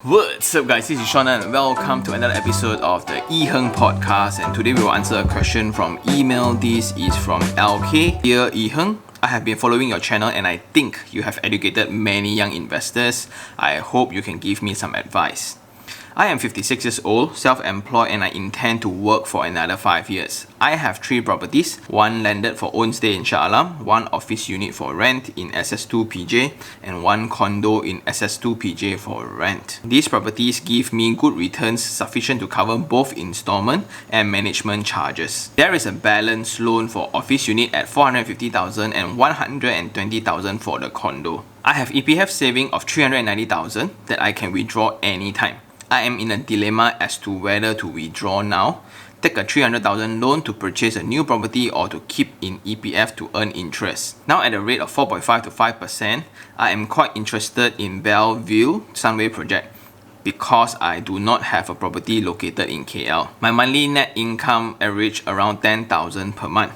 What's up guys, this is Sean and welcome to another episode of the iherng podcast, and today we will answer a question from email. This is from LK. Dear iherng, I have been following your channel and I think you have educated many young investors. I hope you can give me some advice. I am 56 years old, self-employed, and I intend to work for another 5 years. I have 3 properties, one landed for own stay in Shah Alam, one office unit for rent in SS2 PJ, and one condo in SS2 PJ for rent. These properties give me good returns sufficient to cover both installment and management charges. There is a balance loan for office unit at 450,000 and 120,000 for the condo. I have EPF saving of 390,000 that I can withdraw anytime. I am in a dilemma as to whether to withdraw now, take a 300,000 loan to purchase a new property, or to keep in EPF to earn interest. Now at a rate of 4.5 to 5%, I am quite interested in Belleville Sunway project because I do not have a property located in KL. My monthly net income average around 10,000 per month.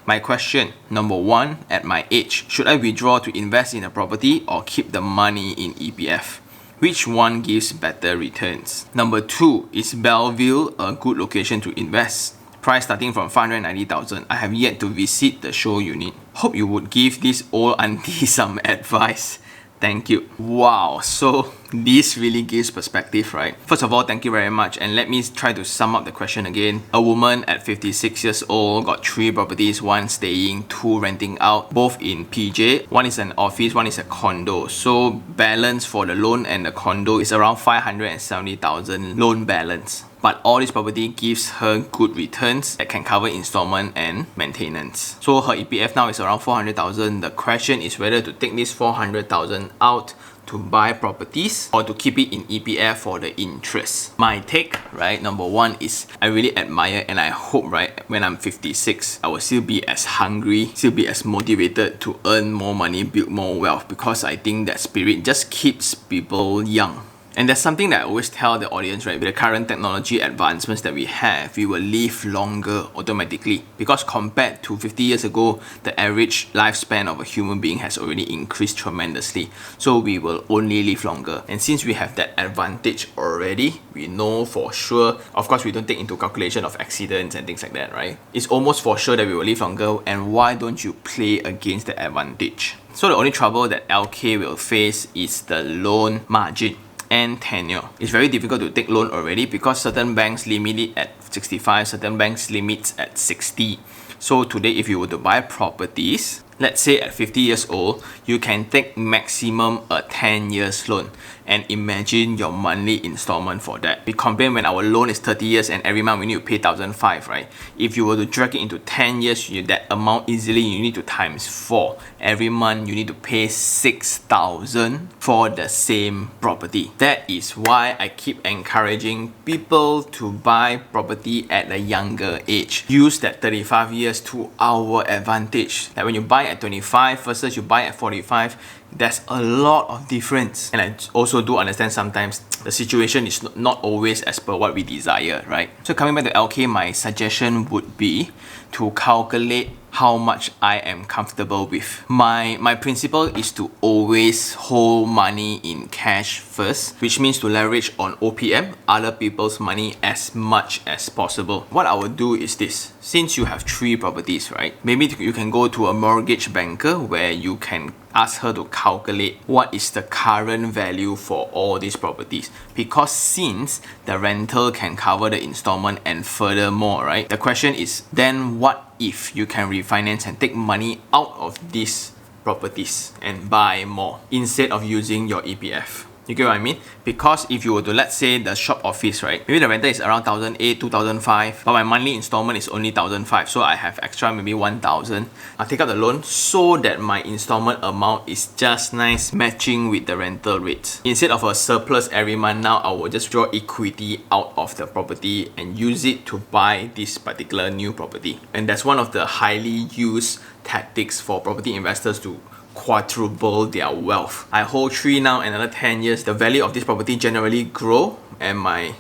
My question, number 1, at my age, should I withdraw to invest in a property or keep the money in EPF? Which one gives better returns? Number 2, is Belleville a good location to invest? Price starting from 590,000. I have yet to visit the show unit. Hope you would give this old auntie some advice. Thank you. Wow, so this really gives perspective, right? First of all, thank you very much, and let me try to sum up the question again. A woman at 56 years old got 3 properties, 1 staying, 2 renting out, both in PJ. 1 is an office, 1 is a condo. So balance for the loan and the condo is around 570,000 loan balance. But all this property gives her good returns that can cover installment and maintenance. So her EPF now is around 400,000. The question is whether to take this 400,000 out to buy properties or to keep it in EPF for the interest. My take, right, number 1 is I really admire and I hope, right, when I'm 56, I will still be as hungry, still be as motivated to earn more money, build more wealth, because I think that spirit just keeps people young. And there's something that I always tell the audience, right? With the current technology advancements that we have, we will live longer automatically. Because compared to 50 years ago, the average lifespan of a human being has already increased tremendously. So we will only live longer. And since we have that advantage already, we know for sure, of course we don't take into calculation of accidents and things like that, right? It's almost for sure that we will live longer, and why don't you play against the advantage? So the only trouble that LK will face is the loan margin and tenure. It's very difficult to take loan already because certain banks limit it at 65, certain banks limits at 60. So today, if you were to buy properties, let's say at 50 years old, you can take maximum a 10 years loan, and imagine your monthly installment for that. We complain when our loan is 30 years and every month we need to pay 1,500, right? If you were to drag it into 10 years, that amount easily you need to times 4. Every month you need to pay 6,000 for the same property. That is why I keep encouraging people to buy property at a younger age. Use that 35 years to our advantage. Like when you buy at 25 versus you buy at 45, there's a lot of difference. And I also do understand sometimes the situation is not always as per what we desire, right? So coming back to LK, my suggestion would be to calculate how much I am comfortable with. My principle is to always hold money in cash first, which means to leverage on OPM, other people's money, as much as possible. What I would do is this. Since you have 3 properties, right? Maybe you can go to a mortgage banker where you can ask her to calculate what is the current value for all these properties. Because since the rental can cover the installment and furthermore, right? The question is then what if you can refinance and take money out of these properties and buy more instead of using your EPF? You get what I mean? Because if you were to, let's say, the shop office, right? Maybe the rental is around 1,800, 2,500, but my monthly installment is only 1,500. So I have extra maybe 1,000. I'll take out the loan so that my installment amount is just nice matching with the rental rates. Instead of a surplus every month, now I will just draw equity out of the property and use it to buy this particular new property. And that's one of the highly used tactics for property investors to quadruple their wealth. I hold 3 now, another 10 years, the value of this property generally grow and my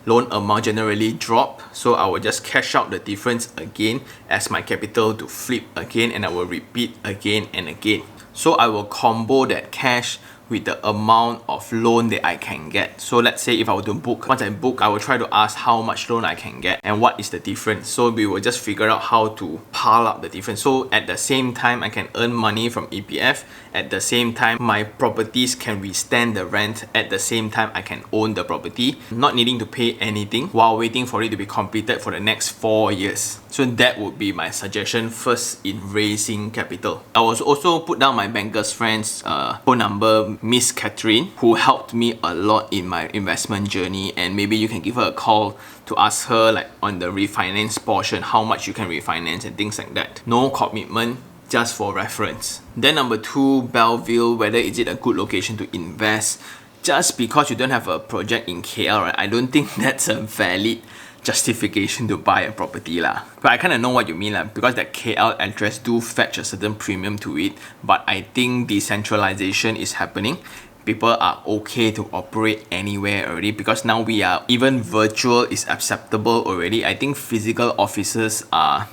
loan amount generally drop. So I will just cash out the difference again as my capital to flip again, and I will repeat again and again. So I will combo that cash with the amount of loan that I can get. So let's say if I were to book, once I book, I will try to ask how much loan I can get and what is the difference. So we will just figure out how to pile up the difference. So at the same time, I can earn money from EPF. At the same time, my properties can withstand the rent. At the same time, I can own the property, not needing to pay anything while waiting for it to be completed for the next 4 years. So that would be my suggestion first in raising capital. I will also put down my banker's friend's phone number, Miss Catherine, who helped me a lot in my investment journey, and maybe you can give her a call to ask her like on the refinance portion, how much you can refinance and things like that. No commitment, just for reference. Then number 2, Belleville, whether is it a good location to invest. Just because you don't have a project in KL, right, I don't think that's a valid justification to buy a property lah. But I kind of know what you mean lah, because that KL address do fetch a certain premium to it. But I think decentralization is happening. People are okay to operate anywhere already, because now we are, even virtual is acceptable already. I think physical offices are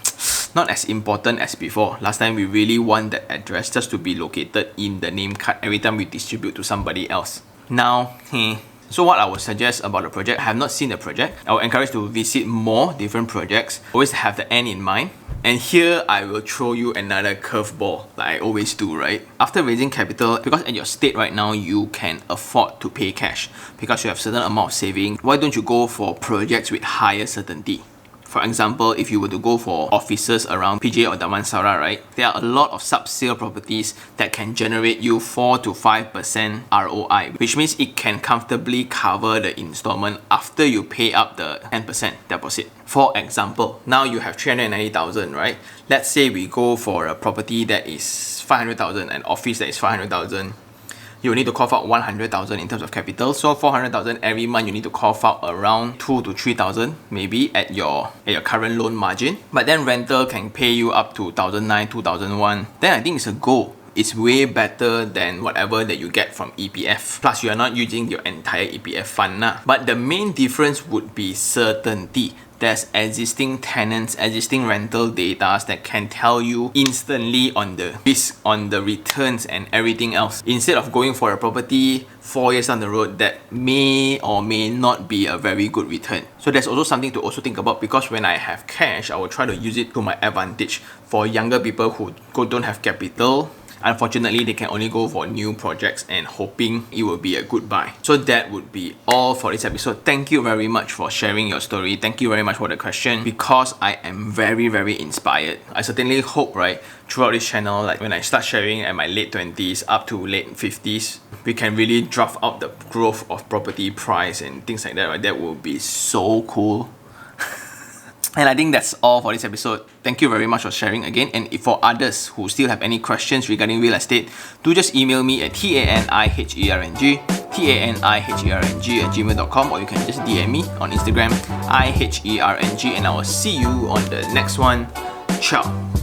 not as important as before. Last time we really want that address just to be located in the name card every time we distribute to somebody else. Now, so what I would suggest about the project, I have not seen the project. I would encourage to visit more different projects. Always have the end in mind. And here I will throw you another curveball like I always do, right? After raising capital, because at your state right now, you can afford to pay cash because you have certain amount of saving. Why don't you go for projects with higher certainty? For example, if you were to go for offices around PJ or Damansara, right, there are a lot of sub-sale properties that can generate you 4 to 5% ROI, which means it can comfortably cover the installment after you pay up the 10% deposit. For example, now you have 390,000, right? Let's say we go for a property that is 500,000, an office that is 500,000. You need to cough out 100,000 in terms of capital. So 400,000 every month, you need to cough out around 2 to 3,000 maybe at your current loan margin. But then rental can pay you up to 1,900, 2,001. Then I think it's a go. It's way better than whatever that you get from EPF. Plus, you are not using your entire EPF fund. But the main difference would be certainty. There's existing tenants, existing rental data that can tell you instantly on the risk, on the returns and everything else. Instead of going for a property 4 years down the road that may or may not be a very good return. So there's also something to also think about, because when I have cash, I will try to use it to my advantage. For younger people who don't have capital, unfortunately, they can only go for new projects and hoping it will be a good buy. So that would be all for this episode. Thank you very much for sharing your story. Thank you very much for the question, because I am very, very inspired. I certainly hope, right, throughout this channel, like when I start sharing at my late 20s up to late 50s, we can really draft out the growth of property price and things like that, right? That will be so cool. And I think that's all for this episode. Thank you very much for sharing again. And if for others who still have any questions regarding real estate, do just email me at taniherng@gmail.com, or you can just DM me on Instagram, iherng, and I will see you on the next one. Ciao.